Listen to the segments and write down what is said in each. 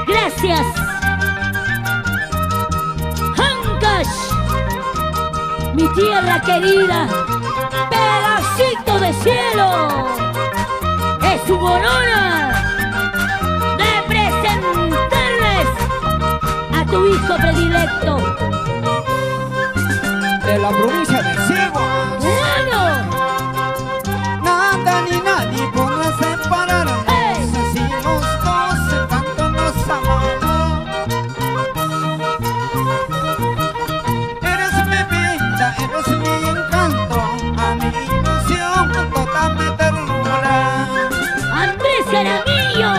Gracias. Ancash, mi tierra querida, pedacito de cielo. Es un honor de presentarles a tu hijo predilecto de la provincia de Siguas. Nada ni nadie podrá separarnos. Si los dos tanto nos amamos. Eres mi vida, eres mi encanto, a mi ilusión, toda mi ternura. Andrés Jaramillo.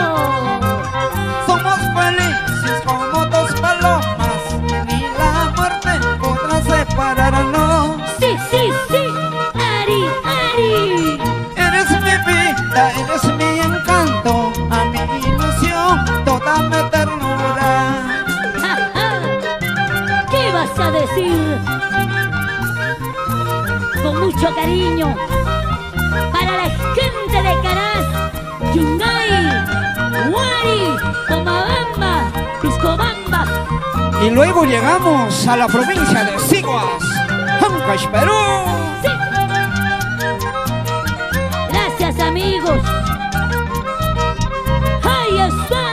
Somos felices como dos palomas, ni la muerte podrá separarnos. Sí, sí, sí, Ari, Ari. Eres mi vida, eres mi encanto, a mi ilusión, toda mi ternura. Ja, ja. ¿Qué vas a decir? Con mucho cariño para la gente de Caraz, Yungay, Huari, Pomabamba, Piscobamba. Y luego llegamos a la provincia de Siguas, Ancash, Perú. Sí. Gracias, amigos. Ahí está.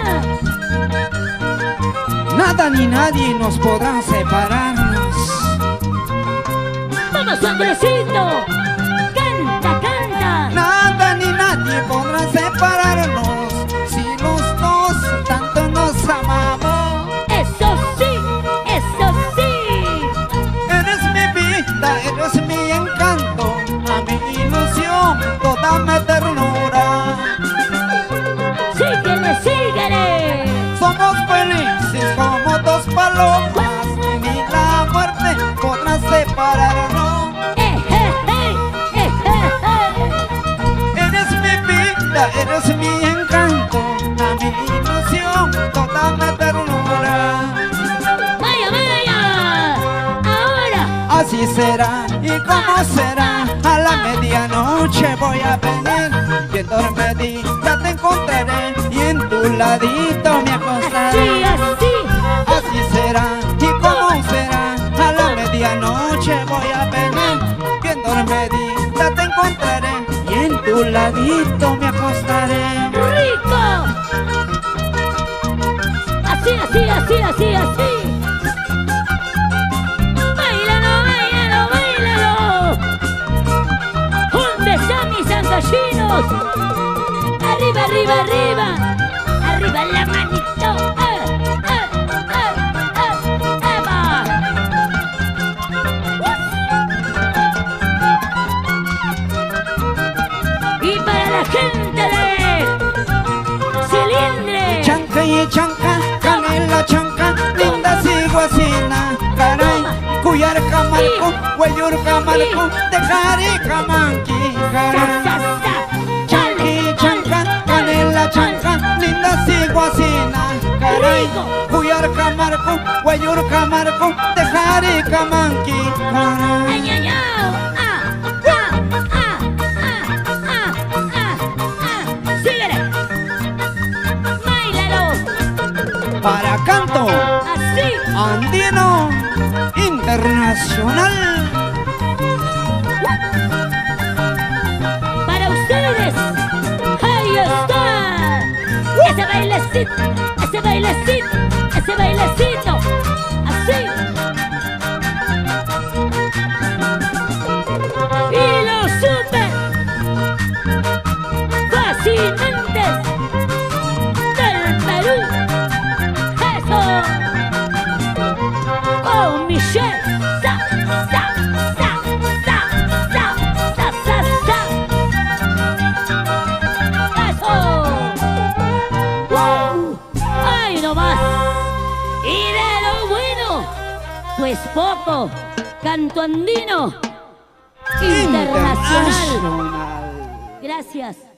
Nada ni nadie nos podrá separarnos. Vamos, Andresito. Canta, canta. Nada ni nadie podrá separarnos, si los dos tanto nos amamos. Eso sí, eso sí. Eres mi vida, eres mi encanto, a mi ilusión, toda mi ternura. Síguele, síguele. Somos felices como dos palomas, ni la muerte podrá separarnos. Eres mi vida, eres mi encanto, a mi ilusión, toda mi ternura. Vaya, vaya. Ahora. Así será, y cómo será, a la medianoche voy a venir, bien dormidita te encontraré, y en tu ladito me acostaré. Así, así. Así será, y cómo será, a la medianoche voy a venir, bien dormidita te encontraré, y en tu ladito me acostaré. ¡Rico! Así, así, así, así, así. ¡Báilalo, báilalo, báilalo! ¿Dónde están mis angallinos? ¡Arriba, arriba, arriba! ¡Arriba la manito! ¡Eva! Y para la gente de Cilindre. Chanca y chanca, canela chanca, linda siguasina, caray, cuyar camarco, hueyur camarco, de caricamanqui, caray. Chanqui chanca, canela chanca, linda siguasina, caray, cuyar camarco, hueyur camarco, de caricamanqui, caray. ¡Ay, ay, ay! ¡Síguele! ¡Báilalo! Para canto ¡Así! andino internacional. ¡Para ustedes! ¡Ahí está! ¡Ese bailecito! ¡Ese bailecito! ¡Ese bailecito! ¡Así! ¡Y los super fascinantes del Perú! ¡Eso! ¡Oh, Michelle! ¡Sa, sa, sa, sa, sa, sa, sa, sa! ¡Eso! ¡Wow! ¡Ay, no más! Y de lo bueno, pues poco, canto andino internacional. Gracias.